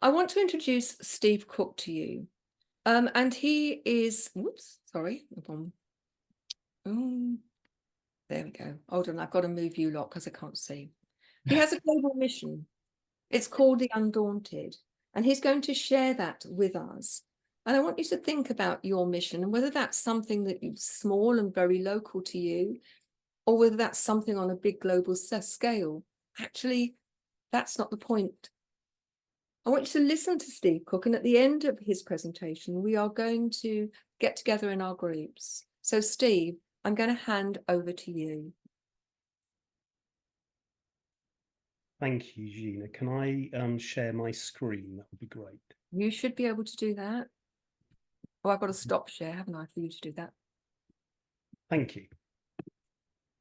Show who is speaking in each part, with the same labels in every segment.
Speaker 1: I want to introduce Steve Cook to you. And he is, whoops, sorry. Um, there we go. Hold on, I've got to move you lot because I can't see. He has a global mission. It's called the Undaunted, and he's going to share that with us. And I want you to think about your mission and whether that's something that is small and very local to you, or whether that's something on a big global scale. Actually, that's not the point. I want you to listen to Steve Cook, and at the end of his presentation, we are going to get together in our groups. So Steve, I'm going to hand over to you.
Speaker 2: Thank you, Gina. Can I share my screen? That would be great.
Speaker 1: You should be able to do that. Oh, I've got to stop share, haven't I, for you to do that?
Speaker 2: Thank you.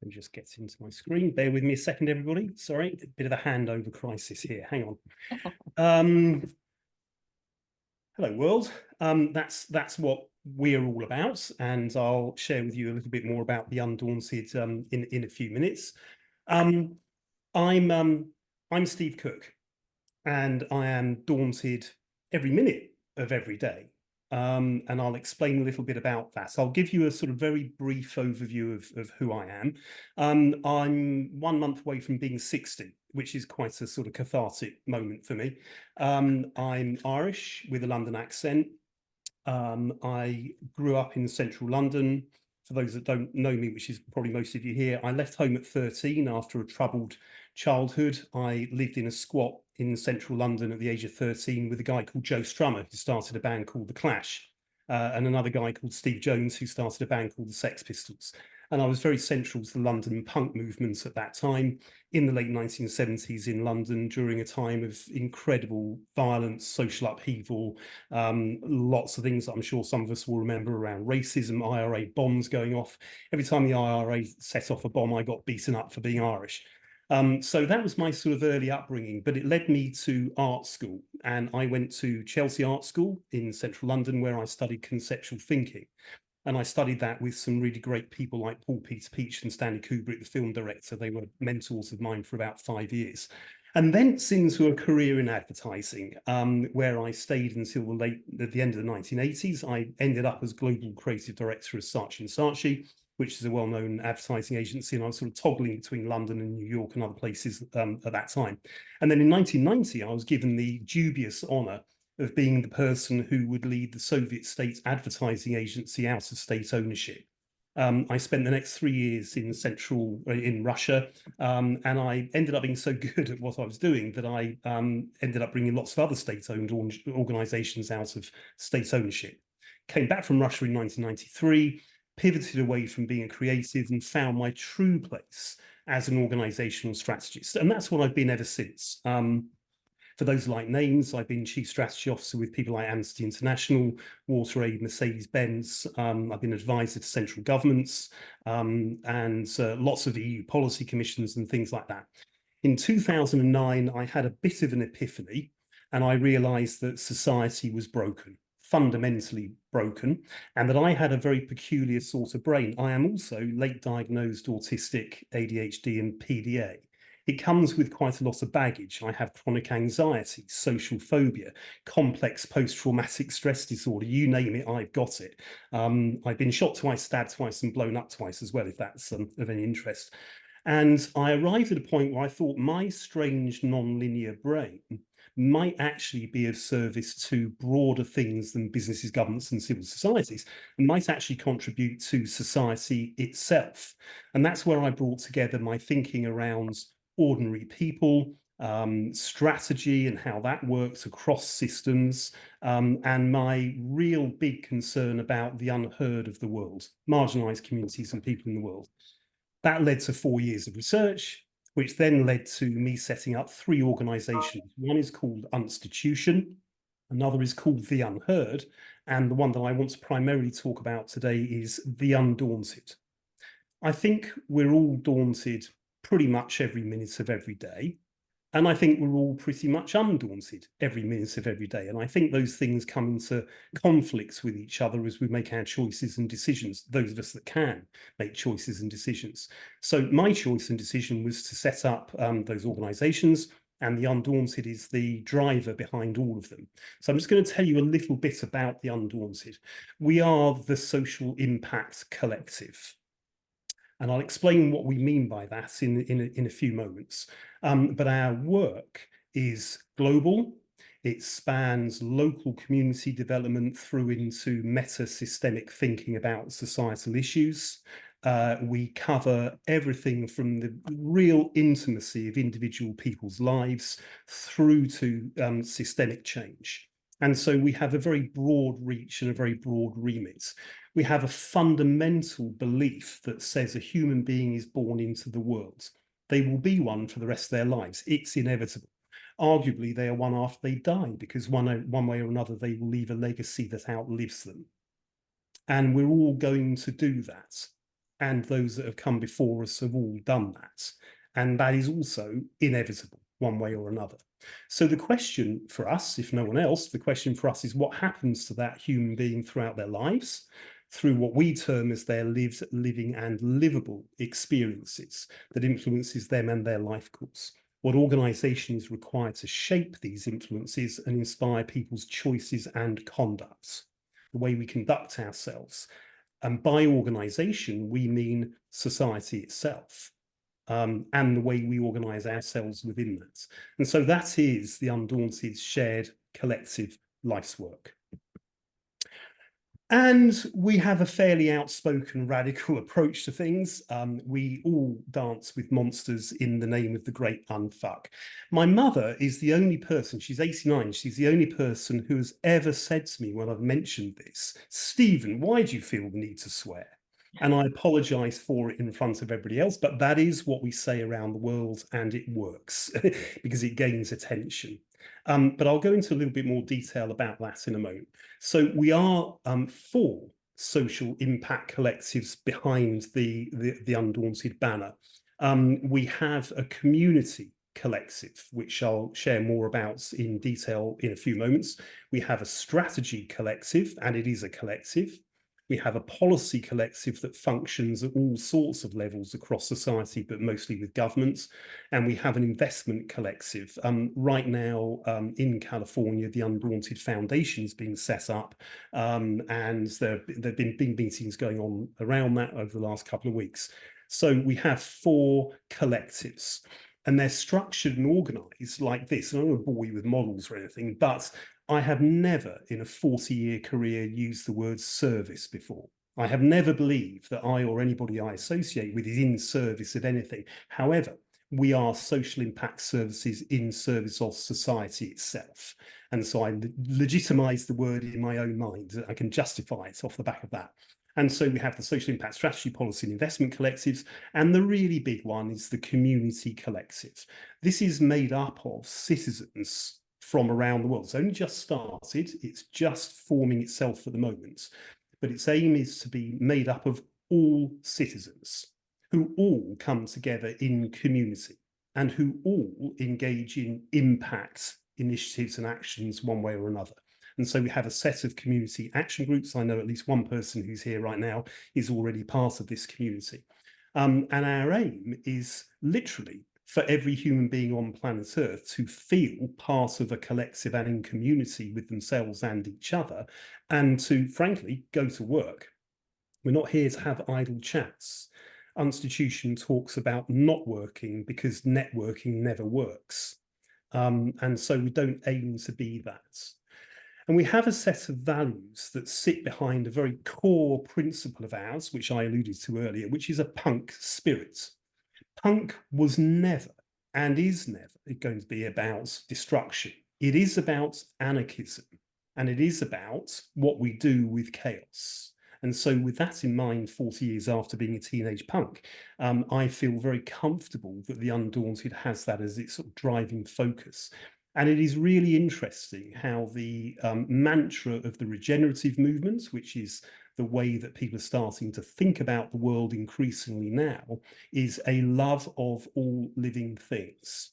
Speaker 2: Let me just get into my screen. Bear with me a second, everybody. Sorry, a bit of a handover crisis here. Hang on. Hello, world. That's what we're all about, and I'll share with you a little bit more about the Undaunted in a few minutes. I'm Steve Cook, and I am daunted every minute of every day. And I'll explain a little bit about that. So I'll give you a sort of very brief overview of who I am. I'm 1 month away from being 60, which is quite a sort of cathartic moment for me. I'm Irish with a London accent. I grew up in central London. For those that don't know me, which is probably most of you here, I left home at 13 after a troubled childhood. I lived in a squat in central London at the age of 13 with a guy called Joe Strummer, who started a band called The Clash, and another guy called Steve Jones, who started a band called the Sex Pistols. And I was very central to the London punk movement at that time in the late 1970s in London during a time of incredible violence, social upheaval, lots of things that I'm sure some of us will remember around racism, IRA bombs going off. Every time the IRA set off a bomb, I got beaten up for being Irish. So that was my sort of early upbringing, but it led me to art school. And I went to Chelsea Art School in central London, where I studied conceptual thinking. And I studied that with some really great people like Paul Peter Peach and Stanley Kubrick, the film director. They were mentors of mine for about 5 years. And thence into a career in advertising, where I stayed until at the end of the 1980s. I ended up as global creative director of Saatchi & Saatchi, which is a well-known advertising agency, and I was sort of toggling between London and New York and other places at that time. And then in 1990, I was given the dubious honour of being the person who would lead the Soviet state advertising agency out of state ownership. I spent the next 3 years in Russia, and I ended up being so good at what I was doing that I ended up bringing lots of other state-owned organizations out of state ownership. Came back from Russia in 1993, pivoted away from being a creative and found my true place as an organizational strategist. And that's what I've been ever since. For those like names, I've been Chief Strategy Officer with people like Amnesty International, WaterAid, Mercedes-Benz. I've been advisor to central governments and lots of EU policy commissions and things like that. In 2009, I had a bit of an epiphany, and I realized that society was broken, fundamentally broken, and that I had a very peculiar sort of brain. I am also late diagnosed autistic, ADHD, and PDA. It comes with quite a lot of baggage. I have chronic anxiety, social phobia, complex post-traumatic stress disorder, you name it, I've got it. I've been shot twice, stabbed twice, and blown up twice as well, if that's of any interest. And I arrived at a point where I thought my strange non-linear brain might actually be of service to broader things than businesses, governments, and civil societies, and might actually contribute to society itself. And that's where I brought together my thinking around ordinary people, strategy and how that works across systems, and my real big concern about the unheard of the world, marginalized communities and people in the world. That led to 4 years of research, which then led to me setting up 3 organizations. One is called Unstitution, another is called The Unheard, and the one that I want to primarily talk about today is The Undaunted. I think we're all daunted pretty much every minute of every day. And I think we're all pretty much undaunted every minute of every day. And I think those things come into conflicts with each other as we make our choices and decisions, those of us that can make choices and decisions. So my choice and decision was to set up those organizations and the Undaunted is the driver behind all of them. So I'm just going to tell you a little bit about the Undaunted. We are the Social Impact Collective. And I'll explain what we mean by that in a few moments. But our work is global. It spans local community development through into meta-systemic thinking about societal issues. We cover everything from the real intimacy of individual people's lives through to systemic change. And so we have a very broad reach and a very broad remit. We have a fundamental belief that says a human being is born into the world. They will be one for the rest of their lives. It's inevitable. Arguably, they are one after they die, because one way or another, they will leave a legacy that outlives them. And we're all going to do that. And those that have come before us have all done that. And that is also inevitable, one way or another. So the question for us, if no one else, the question for us is what happens to that human being throughout their lives, through what we term as their lived, living and livable experiences that influences them and their life course. What organisation is required to shape these influences and inspire people's choices and conducts, the way we conduct ourselves. And by organisation, we mean society itself. And the way we organise ourselves within that. And so that is the Undaunted shared collective life's work. And we have a fairly outspoken, radical approach to things. We all dance with monsters in the name of the great unfuck. My mother is the only person, she's 89, she's the only person who has ever said to me when I've mentioned this, Stephen, why do you feel the need to swear? And I apologise for it in front of everybody else, but that is what we say around the world, and it works because it gains attention. But I'll go into a little bit more detail about that in a moment. So we are 4 social impact collectives behind the Undaunted banner. We have a community collective, which I'll share more about in detail in a few moments. We have a strategy collective, and it is a collective. We have a policy collective that functions at all sorts of levels across society, but mostly with governments. And we have an investment collective. Right now in California, the Undaunted Foundation is being set up, and there have been big meetings going on around that over the last couple of weeks. So we have 4 collectives, and they're structured and organised like this. And I don't want to bore you with models or anything, but I have never in a 40-year career used the word service before. I have never believed that I or anybody I associate with is in service of anything. However, we are social impact services in service of society itself. And so I legitimise the word in my own mind. I can justify it off the back of that. And so we have the social impact strategy, policy and investment collectives. And the really big one is the community collective. This is made up of citizens from around the world. It's only just started. It's just forming itself at the moment. But its aim is to be made up of all citizens who all come together in community and who all engage in impact initiatives and actions one way or another. And so we have a set of community action groups. I know at least one person who's here right now is already part of this community. And our aim is literally for every human being on planet Earth to feel part of a collective and in community with themselves and each other, and to, frankly, go to work. We're not here to have idle chats. Institution talks about not working because networking never works. And so we don't aim to be that. And we have a set of values that sit behind a very core principle of ours, which I alluded to earlier, which is a punk spirit. Punk was never and is never going to be about destruction. It is about anarchism, and it is about what we do with chaos. And so with that in mind, 40 years after being a teenage punk, I feel very comfortable that the Undaunted has that as its sort of driving focus. And it is really interesting how the mantra of the regenerative movement, which is the way that people are starting to think about the world increasingly now, is a love of all living things.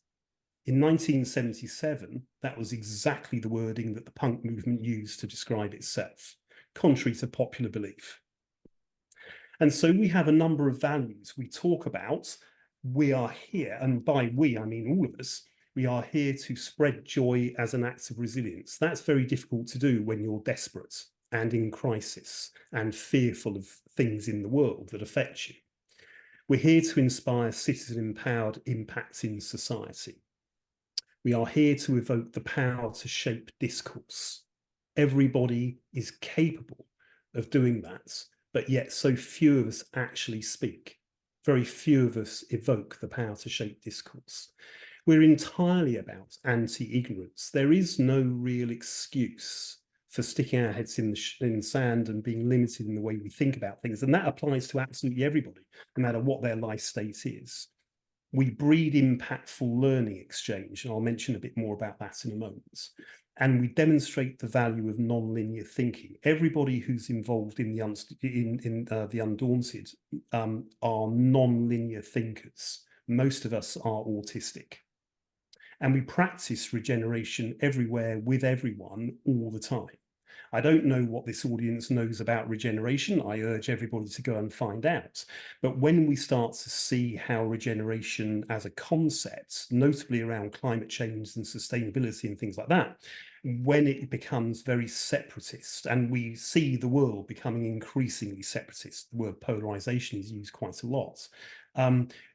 Speaker 2: In 1977, that was exactly the wording that the punk movement used to describe itself, contrary to popular belief. And so we have a number of values we talk about. We are here, and by we, I mean all of us. We are here to spread joy as an act of resilience. That's very difficult to do when you're desperate and in crisis and fearful of things in the world that affect you. We're here to inspire citizen-empowered impact in society. We are here to evoke the power to shape discourse. Everybody is capable of doing that, but yet so few of us actually speak. Very few of us evoke the power to shape discourse. We're entirely about anti-ignorance. There is no real excuse for sticking our heads in the sand and being limited in the way we think about things. And that applies to absolutely everybody, no matter what their life state is. We breed impactful learning exchange, and I'll mention a bit more about that in a moment. And we demonstrate the value of non-linear thinking. Everybody who's involved in the Undaunted are non-linear thinkers. Most of us are autistic. And we practice regeneration everywhere with everyone all the time. I don't know what this audience knows about regeneration. I urge everybody to go and find out. But when we start to see how regeneration as a concept, notably around climate change and sustainability and things like that, when it becomes very separatist, and we see the world becoming increasingly separatist, the word polarization is used quite a lot.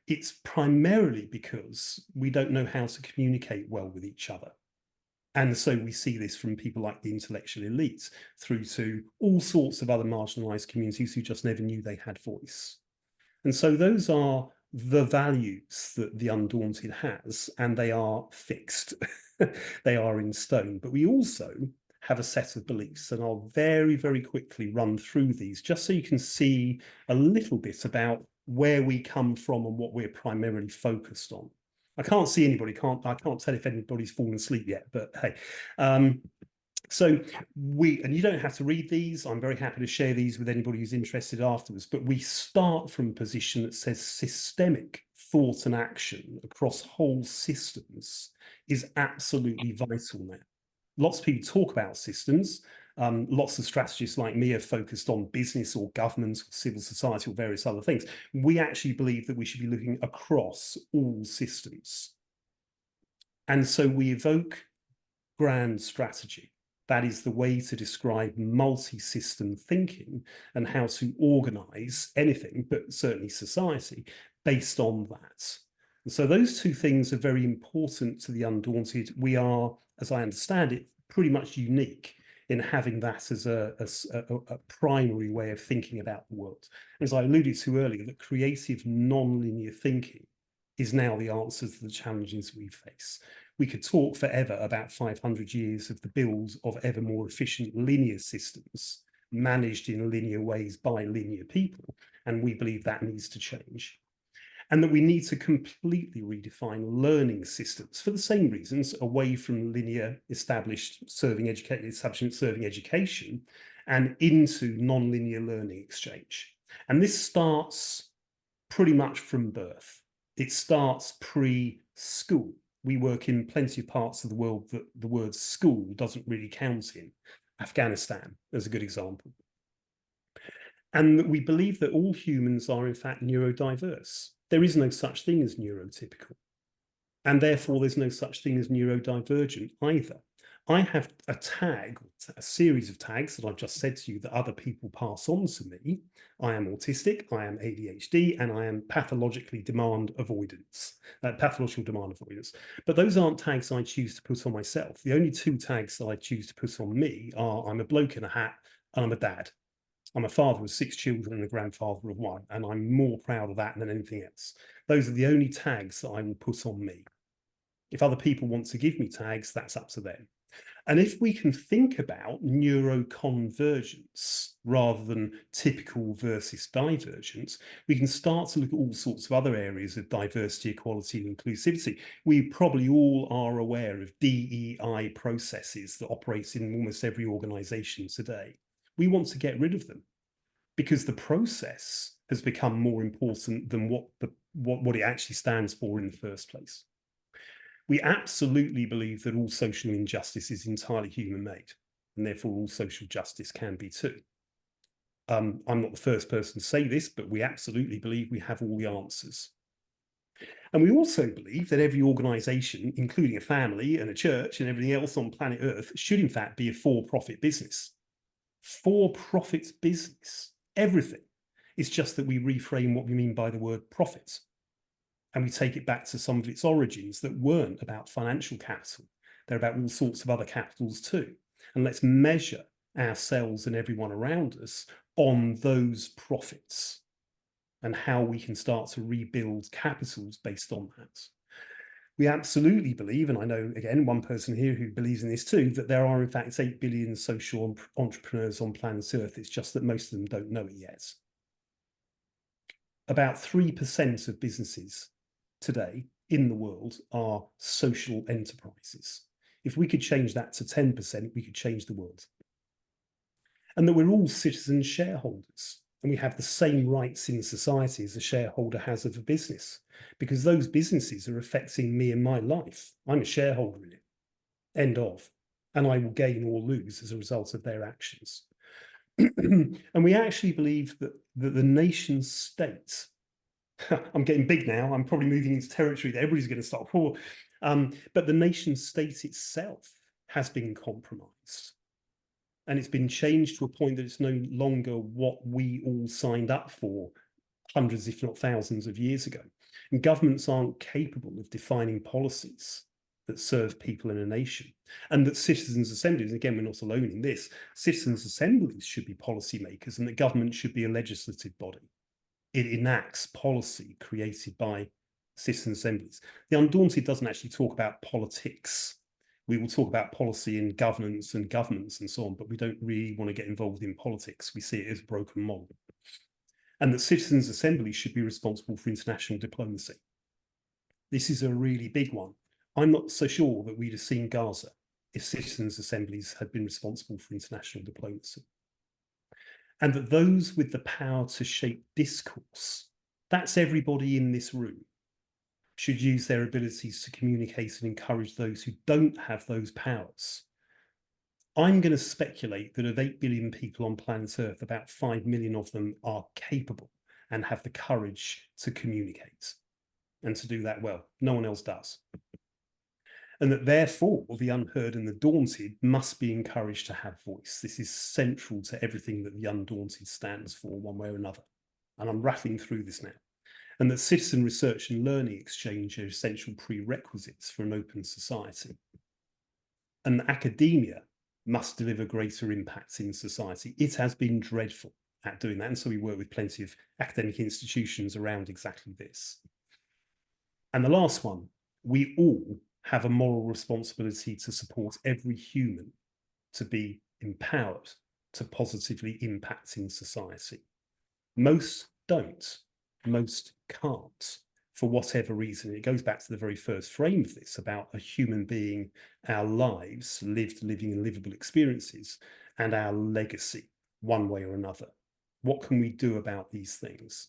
Speaker 2: It's primarily because we don't know how to communicate well with each other. And so we see this from people like the intellectual elites through to all sorts of other marginalized communities who just never knew they had voice. And so those are the values that the Undaunted has, and they are fixed. They are in stone. But we also have a set of beliefs, and I'll very, very quickly run through these just so you can see a little bit about where we come from and what we're primarily focused on. I can't see anybody, I can't tell if anybody's fallen asleep yet, but hey. So and you don't have to read these, I'm very happy to share these with anybody who's interested afterwards, but we start from a position that says systemic thought and action across whole systems is absolutely vital now. Lots of people talk about systems. Lots of strategists like me are focused on business or government or civil society or various other things. We actually believe that we should be looking across all systems. And so we evoke grand strategy. That is the way to describe multi-system thinking and how to organize anything, but certainly society, based on that. And so those two things are very important to the Undaunted. We are, as I understand it, pretty much unique in having that as a primary way of thinking about the world. As I alluded to earlier, that creative non-linear thinking is now the answer to the challenges we face. We could talk forever about 500 years of the build of ever more efficient linear systems managed in linear ways by linear people, and we believe that needs to change. And that we need to completely redefine learning systems for the same reasons, away from linear establishment serving education and into non-linear learning exchange. And this starts pretty much from birth. It starts pre-school. We work in plenty of parts of the world that the word school doesn't really count in. Afghanistan is a good example. And we believe that all humans are in fact neurodiverse. There is no such thing as neurotypical. And therefore there's no such thing as neurodivergent either. I have a tag, a series of tags that I've just said to you that other people pass on to me. I am autistic, I am ADHD, and I am pathological demand avoidance. But those aren't tags I choose to put on myself. The only two tags that I choose to put on me are I'm a bloke in a hat and I'm a dad. I'm a father of 6 children and a grandfather of 1, and I'm more proud of that than anything else. Those are the only tags that I will put on me. If other people want to give me tags, that's up to them. And if we can think about neuroconvergence rather than typical versus divergence, we can start to look at all sorts of other areas of diversity, equality, and inclusivity. We probably all are aware of DEI processes that operate in almost every organization today. We want to get rid of them because the process has become more important than what it actually stands for in the first place. We absolutely believe that all social injustice is entirely human-made, and therefore all social justice can be too. I'm not the first person to say this, but we absolutely believe we have all the answers. And we also believe that every organization, including a family and a church and everything else on planet Earth, should in fact be a for-profit business. For-profit business, everything. It's just that we reframe what we mean by the word profits. And we take it back to some of its origins that weren't about financial capital. They're about all sorts of other capitals too. And let's measure ourselves and everyone around us on those profits and how we can start to rebuild capitals based on that. We absolutely believe, and I know, again, one person here who believes in this too, that there are in fact 8 billion social entrepreneurs on planet Earth. It's just that most of them don't know it yet. About 3% of businesses today in the world are social enterprises. If we could change that to 10%, we could change the world. And that we're all citizen shareholders, and we have the same rights in society as a shareholder has of a business, because those businesses are affecting me and my life. I'm a shareholder in it, end of, and I will gain or lose as a result of their actions. And we actually believe that the nation state, I'm getting big now, I'm probably moving into territory that everybody's going to stop for, but the nation state itself has been compromised. And it's been changed to a point that it's no longer what we all signed up for hundreds, if not thousands of years ago. And governments aren't capable of defining policies that serve people in a nation. And that citizens' assemblies, again, we're not alone in this, citizens' assemblies should be policymakers, and that government should be a legislative body. It enacts policy created by citizen assemblies. The Undaunted doesn't actually talk about politics. We will talk about policy and governance and governments and so on, but we don't really want to get involved in politics. We see it as a broken model. And that citizens' assemblies should be responsible for international diplomacy. This is a really big one. I'm not so sure that we'd have seen Gaza if citizens' assemblies had been responsible for international diplomacy. And that those with the power to shape discourse, that's everybody in this room, should use their abilities to communicate and encourage those who don't have those powers. I'm going to speculate that of 8 billion people on planet Earth, about 5 million of them are capable and have the courage to communicate and to do that well. No one else does. And that therefore the unheard and the daunted must be encouraged to have voice. This is central to everything that the Undaunted stands for, one way or another. And I'm rattling through this now. And that citizen research and learning exchange are essential prerequisites for an open society. And academia must deliver greater impacts in society. It has been dreadful at doing that. And so we work with plenty of academic institutions around exactly this. And the last one, we all have a moral responsibility to support every human to be empowered to positively impact in society. Most don't. Most can't, for whatever reason. It goes back to the very first frame of this about a human being, our lives, lived, living and livable experiences, and our legacy, one way or another. What can we do about these things?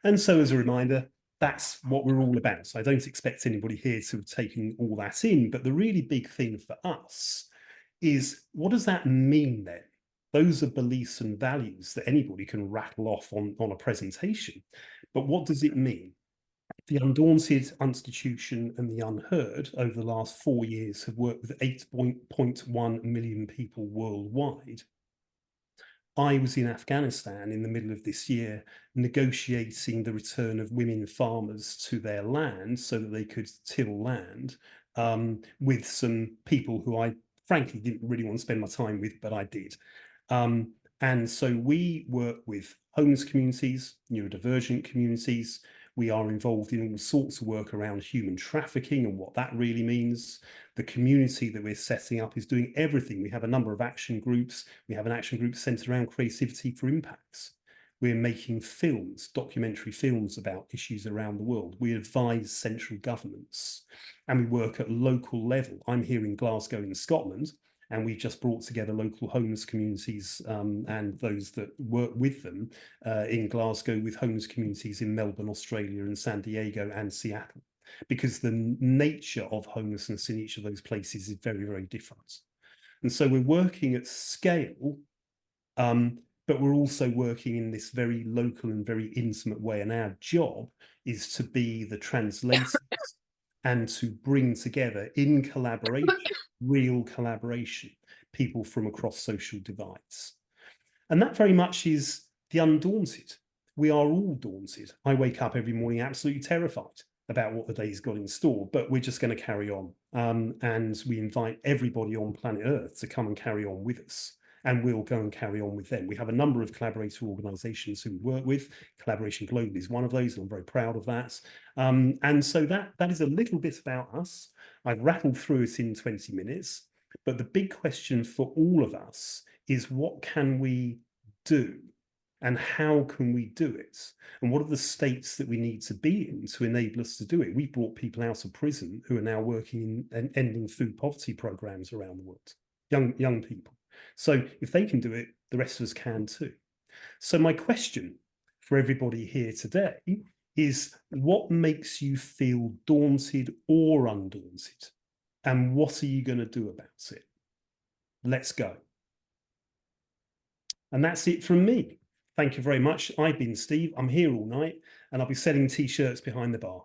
Speaker 2: And so as a reminder, that's what we're all about. So I don't expect anybody here to have taken all that in, but the really big thing for us is, what does that mean then? Those are beliefs and values that anybody can rattle off on a presentation. But what does it mean? The Undaunted Institution and the Unheard over the last 4 years have worked with 8.1 million people worldwide. I was in Afghanistan in the middle of this year negotiating the return of women farmers to their land so that they could till land, with some people who I frankly didn't really want to spend my time with, but I did. And so we work with homeless communities, neurodivergent communities. We are involved in all sorts of work around human trafficking and what that really means. The community that we're setting up is doing everything. We have a number of action groups. We have an action group centered around creativity for impacts. We're making films, documentary films about issues around the world. We advise central governments, and we work at local level. I'm here in Glasgow in Scotland, and we've just brought together local homeless communities and those that work with them in Glasgow, with homeless communities in Melbourne, Australia, and San Diego and Seattle, because the nature of homelessness in each of those places is very, very different. And so we're working at scale, but we're also working in this very local and very intimate way. And our job is to be the translators and to bring together in collaboration, real collaboration, people from across social divides. And that very much is the undaunted. We are all daunted. I wake up every morning absolutely terrified about what the day's got in store, but we're just going to carry on. And we invite everybody on planet Earth to come and carry on with us. And we'll go and carry on with them. We have a number of collaborator organizations who we work with. Collaboration Global is one of those, and I'm very proud of that. And so that is a little bit about us. I've rattled through it in 20 minutes, but the big question for all of us is, what can we do? And how can we do it? And what are the states that we need to be in to enable us to do it? We brought people out of prison who are now working in ending food poverty programs around the world, young people. So if they can do it, the rest of us can too. So my question for everybody here today is, what makes you feel daunted or undaunted? And what are you going to do about it? Let's go. And that's it from me. Thank you very much. I've been Steve. I'm here all night, and I'll be selling t-shirts behind the bar.